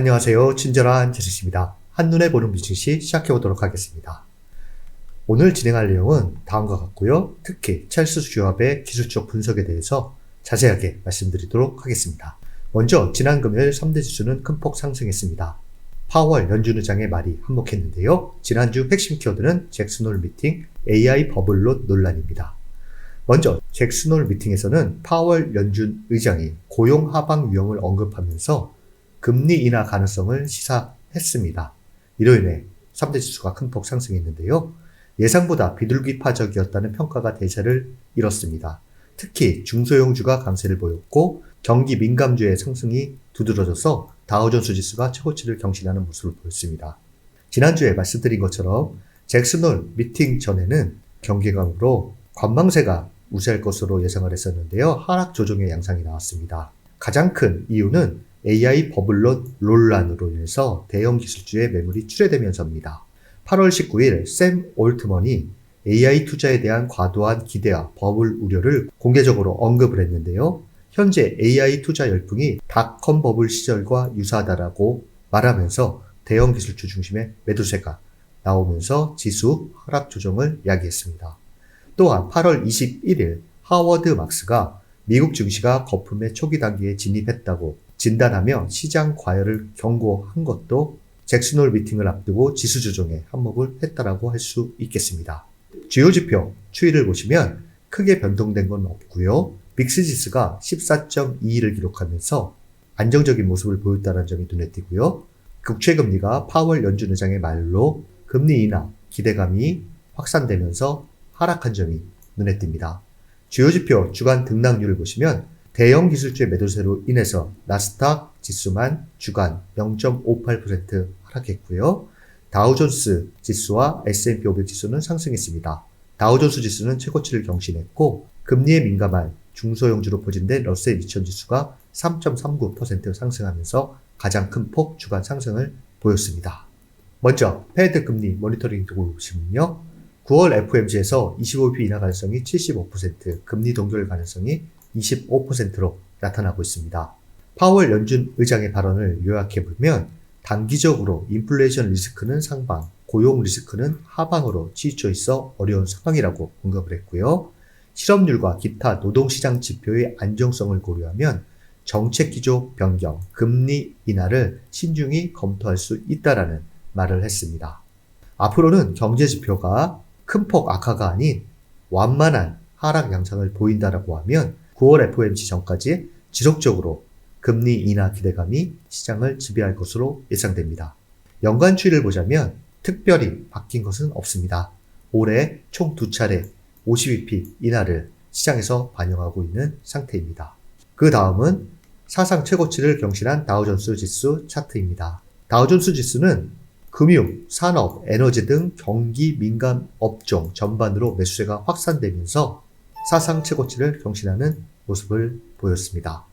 안녕하세요. 친절한 제시입니다. 한눈에 보는 비즈니스 시작해 보도록 하겠습니다. 오늘 진행할 내용은 다음과 같고요. 특히 찰스 슈왑의 기술적 분석에 대해서 자세하게 말씀드리도록 하겠습니다. 먼저 지난 금요일 3대 지수는 큰 폭 상승했습니다. 파월 연준 의장의 말이 한몫했는데요. 지난주 핵심 키워드는 잭슨 홀 미팅 AI 버블론 논란입니다. 먼저 잭슨 홀 미팅에서는 파월 연준 의장이 고용 하방 위험을 언급하면서 금리 인하 가능성을 시사했습니다. 이로 인해 3대 지수가 큰 폭 상승했는데요. 예상보다 비둘기파적이었다는 평가가 대세를 이뤘습니다. 특히 중소형주가 강세를 보였고 경기 민감주의 상승이 두드러져서 다우존스 지수가 최고치를 경신하는 모습을 보였습니다. 지난주에 말씀드린 것처럼 잭슨 홀 미팅 전에는 경기감으로 관망세가 우세할 것으로 예상을 했었는데요. 하락 조정의 양상이 나왔습니다. 가장 큰 이유는 AI 버블론 논란으로 인해서 대형 기술주의 매물이 출회되면서입니다. 8월 19일 샘 올트먼이 AI 투자에 대한 과도한 기대와 버블 우려를 공개적으로 언급을 했는데요. 현재 AI 투자 열풍이 닷컴 버블 시절과 유사하다라고 말하면서 대형 기술주 중심의 매도세가 나오면서 지수 하락 조정을 야기했습니다. 또한 8월 21일 하워드 막스가 미국 증시가 거품의 초기 단계에 진입했다고 진단하며 시장 과열을 경고한 것도 잭슨 홀 미팅을 앞두고 지수 조정에 한몫을 했다라고 할 수 있겠습니다. 주요 지표 추이를 보시면 크게 변동된 건 없고요. 빅스 지수가 14.22를 기록하면서 안정적인 모습을 보였다는 점이 눈에 띄고요. 국채금리가 파월 연준 의장의 말로 금리 인하 기대감이 확산되면서 하락한 점이 눈에 띕니다. 주요 지표 주간 등락률을 보시면 대형 기술주의 매도세로 인해서 나스닥 지수만 주간 0.58% 하락했고요. 다우존스 지수와 S&P 500 지수는 상승했습니다. 다우존스 지수는 최고치를 경신했고 금리에 민감한 중소형주로 포진된 러셀 2000 지수가 3.39% 상승하면서 가장 큰 폭 주간 상승을 보였습니다. 먼저 페드 금리 모니터링 도구를 보시면요. 9월 FOMC에서 25bp 인하 가능성이 75%, 금리 동결 가능성이 25%로 나타나고 있습니다. 파월 연준 의장의 발언을 요약해보면 단기적으로 인플레이션 리스크는 상방, 고용 리스크는 하방으로 치우쳐 있어 어려운 상황이라고 언급을 했고요. 실업률과 기타 노동시장 지표의 안정성을 고려하면 정책 기조 변경, 금리 인하를 신중히 검토할 수 있다라는 말을 했습니다. 앞으로는 경제 지표가 큰 폭 악화가 아닌 완만한 하락 양상을 보인다라고 하면 9월 FOMC 전까지 지속적으로 금리 인하 기대감이 시장을 지배할 것으로 예상됩니다. 연간 추이를 보자면 특별히 바뀐 것은 없습니다. 올해 총 2차례 50bp 인하를 시장에서 반영하고 있는 상태입니다. 그 다음은 사상 최고치를 경신한 다우존스 지수 차트입니다. 다우존스 지수는 금융, 산업, 에너지 등 경기 민감 업종 전반으로 매수세가 확산되면서 사상 최고치를 경신하는 모습을 보였습니다.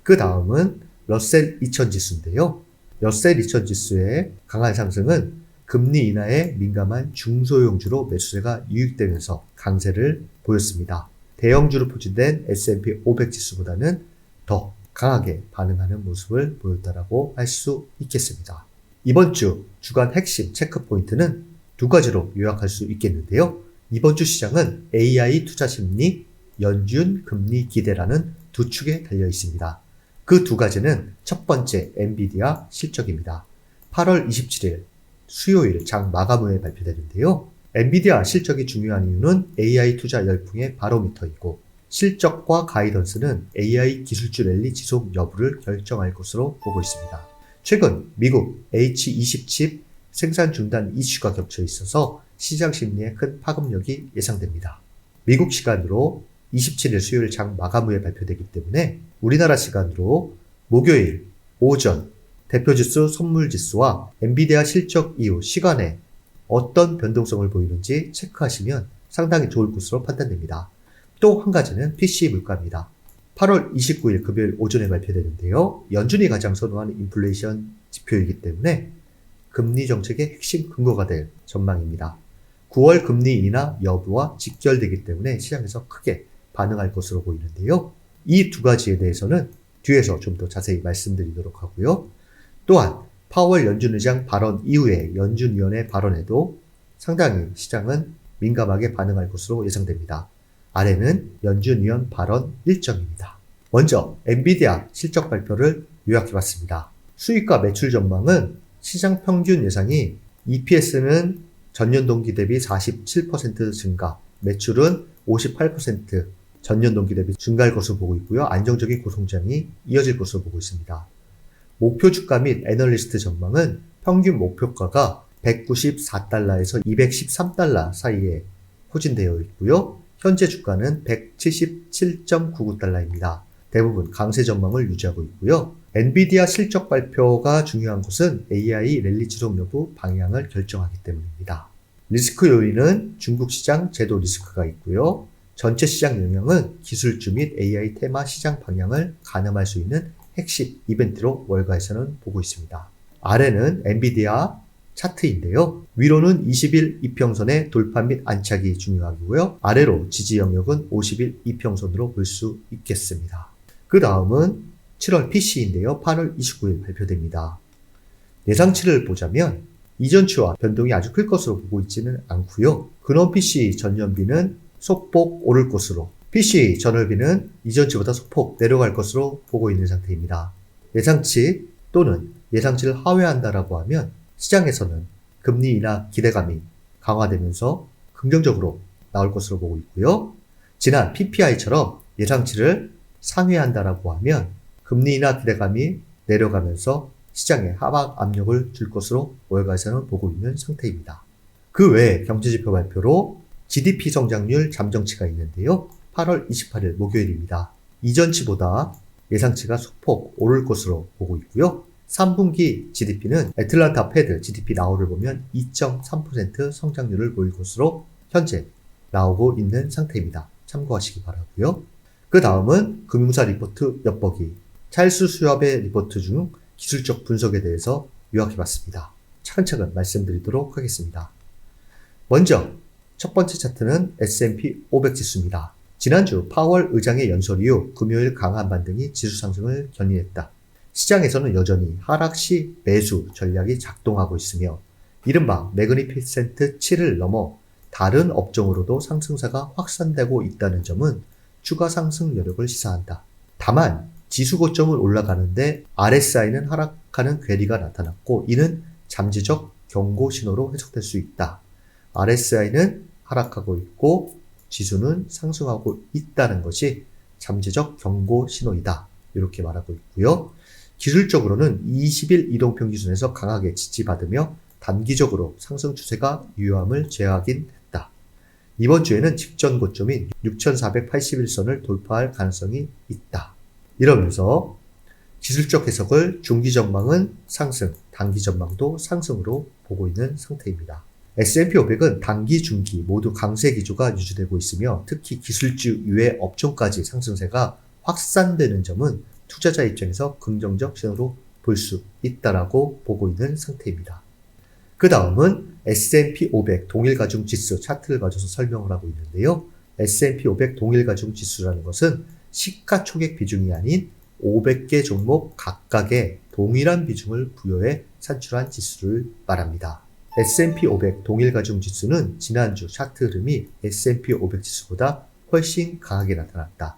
그 다음은 러셀 2000 지수인데요. 러셀 2000 지수의 강한 상승은 금리 인하에 민감한 중소형주로 매수세가 유입되면서 강세를 보였습니다. 대형주로 포진된 S&P 500 지수보다는 더 강하게 반응하는 모습을 보였다라고 할 수 있겠습니다. 이번 주 주간 핵심 체크 포인트는 두 가지로 요약할 수 있겠는데요. 이번 주 시장은 AI 투자 심리, 연준 금리 기대라는 두 축에 달려 있습니다. 그 두 가지는 첫 번째 엔비디아 실적입니다. 8월 27일 수요일 장 마감 후에 발표되는데요. 엔비디아 실적이 중요한 이유는 AI 투자 열풍의 바로미터이고 실적과 가이던스는 AI 기술주 랠리 지속 여부를 결정할 것으로 보고 있습니다. 최근 미국 H20 칩 생산 중단 이슈가 겹쳐 있어서 시장 심리에 큰 파급력이 예상됩니다. 미국 시간으로 27일 수요일 장 마감 후에 발표되기 때문에 우리나라 시간으로 목요일 오전 대표지수 선물지수와 엔비디아 실적 이후 시간에 어떤 변동성을 보이는지 체크하시면 상당히 좋을 것으로 판단됩니다. 또 한 가지는 PC 물가입니다. 8월 29일 금요일 오전에 발표되는데요. 연준이 가장 선호하는 인플레이션 지표이기 때문에 금리 정책의 핵심 근거가 될 전망입니다. 9월 금리 인하 여부와 직결되기 때문에 시장에서 크게 반응할 것으로 보이는데요. 이 두 가지에 대해서는 뒤에서 좀 더 자세히 말씀드리도록 하고요. 또한 파월 연준 의장 발언 이후에 연준위원회 발언에도 상당히 시장은 민감하게 반응할 것으로 예상됩니다. 아래는 연준위원 발언 일정입니다. 먼저 엔비디아 실적 발표를 요약해봤습니다. 수익과 매출 전망은 시장 평균 예상이 EPS는 전년 동기 대비 47% 증가, 매출은 58% 전년 동기 대비 증가할 것으로 보고 있고요. 안정적인 고성장이 이어질 것으로 보고 있습니다. 목표 주가 및 애널리스트 전망은 평균 목표가가 194달러에서 213달러 사이에 포진되어 있고요. 현재 주가는 177.99달러입니다. 대부분 강세 전망을 유지하고 있고요. 엔비디아 실적 발표가 중요한 것은 AI 랠리 지속 여부 방향을 결정하기 때문입니다. 리스크 요인은 중국 시장 제도 리스크가 있고요. 전체 시장 영향은 기술주 및 AI 테마 시장 방향을 가늠할 수 있는 핵심 이벤트로 월가에서는 보고 있습니다. 아래는 엔비디아 차트인데요. 위로는 20일 이평선의 돌파 및 안착이 중요하고요. 아래로 지지 영역은 50일 이평선으로 볼 수 있겠습니다. 그 다음은 7월 PC인데요. 8월 29일 발표됩니다. 예상치를 보자면 이전치와 변동이 아주 클 것으로 보고 있지는 않고요. 근원 PC 전년비는 소폭 오를 것으로, PC 전월비는 이전치보다 소폭 내려갈 것으로 보고 있는 상태입니다. 예상치 또는 예상치를 하회한다라고 하면 시장에서는 금리 인하 기대감이 강화되면서 긍정적으로 나올 것으로 보고 있고요. 지난 PPI처럼 예상치를 상회한다라고 하면 금리 인하 기대감이 내려가면서 시장에 하락 압력을 줄 것으로 월가에서는 보고 있는 상태입니다. 그 외에 경제지표 발표로 GDP 성장률 잠정치가 있는데요. 8월 28일 목요일입니다. 이전치보다 예상치가 소폭 오를 것으로 보고 있고요. 3분기 GDP는 애틀란타 패드 GDP 나우를 보면 2.3% 성장률을 보일 것으로 현재 나오고 있는 상태입니다. 참고하시기 바라고요. 그 다음은 금융사 리포트 엿보기. 찰스 슈왑의 리포트 중 기술적 분석에 대해서 요약해봤습니다. 차근차근 말씀드리도록 하겠습니다. 먼저 첫 번째 차트는 S&P 500 지수입니다. 지난주 파월 의장의 연설 이후 금요일 강한 반등이 지수 상승을 견인했다. 시장에서는 여전히 하락 시 매수 전략이 작동하고 있으며 이른바 매그니피센트 7을 넘어 다른 업종으로도 상승세가 확산되고 있다는 점은 추가 상승 여력을 시사한다. 다만 지수 고점을 올라가는데 RSI는 하락하는 괴리가 나타났고 이는 잠재적 경고 신호로 해석될 수 있다. RSI는 하락하고 있고 지수는 상승하고 있다는 것이 잠재적 경고 신호이다. 이렇게 말하고 있고요. 기술적으로는 20일 이동평균선에서 강하게 지지받으며 단기적으로 상승 추세가 유효함을 제어하긴 했다. 이번 주에는 직전 고점인 6481선을 돌파할 가능성이 있다. 이러면서 기술적 해석을 중기 전망은 상승, 단기 전망도 상승으로 보고 있는 상태입니다. S&P 500은 단기, 중기 모두 강세 기조가 유지되고 있으며 특히 기술주 유해 업종까지 상승세가 확산되는 점은 투자자 입장에서 긍정적 신호로 볼 수 있다라고 보고 있는 상태입니다. 그 다음은 S&P 500 동일가중 지수 차트를 가져서 설명을 하고 있는데요. S&P 500 동일가중 지수라는 것은 시가총액 비중이 아닌 500개 종목 각각의 동일한 비중을 부여해 산출한 지수를 말합니다. S&P 500 동일가중 지수는 지난주 차트 흐름이 S&P 500 지수보다 훨씬 강하게 나타났다.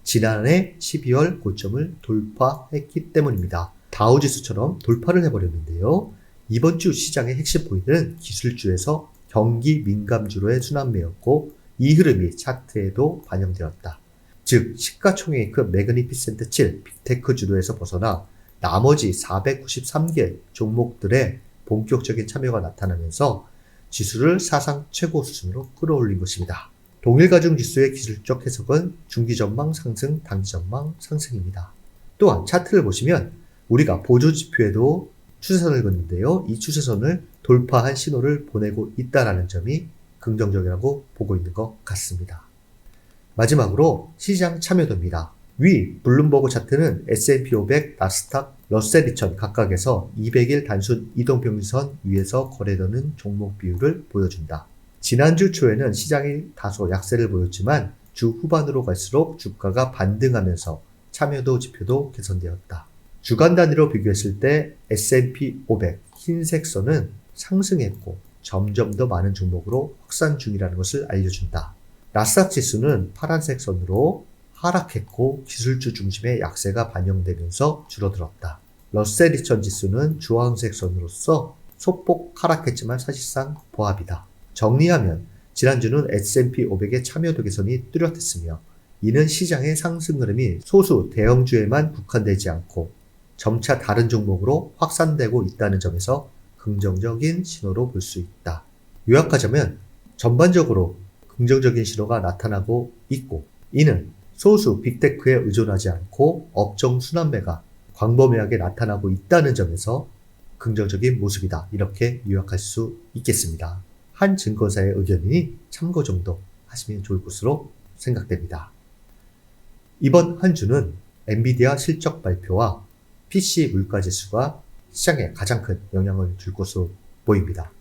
지난해 12월 고점을 돌파했기 때문입니다. 다우지수처럼 돌파를 해버렸는데요. 이번 주 시장의 핵심 포인트는 기술주에서 경기 민감주로의 순환매였고 이 흐름이 차트에도 반영되었다. 즉 시가총액급 매그니피센트 7 빅테크 주도에서 벗어나 나머지 493개 종목들의 본격적인 참여가 나타나면서 지수를 사상 최고 수준으로 끌어올린 것입니다. 동일가중 지수의 기술적 해석은 중기 전망 상승, 단기 전망 상승입니다. 또한 차트를 보시면 우리가 보조지표에도 추세선을 긋는데요. 이 추세선을 돌파한 신호를 보내고 있다는 점이 긍정적이라고 보고 있는 것 같습니다. 마지막으로 시장 참여도입니다. 위 블룸버그 차트는 S&P 500, 나스닥, 러셀 2000 각각에서 200일 단순 이동평균선 위에서 거래되는 종목 비율을 보여준다. 지난주 초에는 시장이 다소 약세를 보였지만 주 후반으로 갈수록 주가가 반등하면서 참여도 지표도 개선되었다. 주간 단위로 비교했을 때 S&P 500 흰색 선은 상승했고 점점 더 많은 종목으로 확산 중이라는 것을 알려준다. 나스닥 지수는 파란색 선으로 하락했고 기술주 중심의 약세가 반영되면서 줄어들었다. 러셀 2000 지수는 주황색 선으로서 소폭 하락했지만 사실상 보합이다. 정리하면 지난주는 S&P 500의 참여도 개선이 뚜렷했으며 이는 시장의 상승 흐름이 소수 대형주에만 국한되지 않고 점차 다른 종목으로 확산되고 있다는 점에서 긍정적인 신호로 볼 수 있다. 요약하자면 전반적으로 긍정적인 신호가 나타나고 있고 이는 소수 빅테크에 의존하지 않고 업종 순환매가 광범위하게 나타나고 있다는 점에서 긍정적인 모습이다. 이렇게 요약할 수 있겠습니다. 한 증권사의 의견이니 참고 정도 하시면 좋을 것으로 생각됩니다. 이번 한 주는 엔비디아 실적 발표와 PC 물가지수가 시장에 가장 큰 영향을 줄 것으로 보입니다.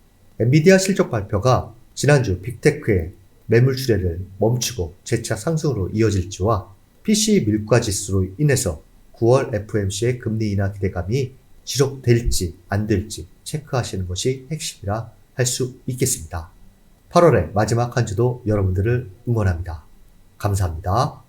엔비디아 실적 발표가 지난주 빅테크의 매물 출회를 멈추고 재차 상승으로 이어질지와 PC 물가지수로 인해서 9월 FOMC의 금리 인하 기대감이 지속될지 안 될지 체크하시는 것이 핵심이라 할 수 있겠습니다. 8월의 마지막 한 주도 여러분들을 응원합니다. 감사합니다.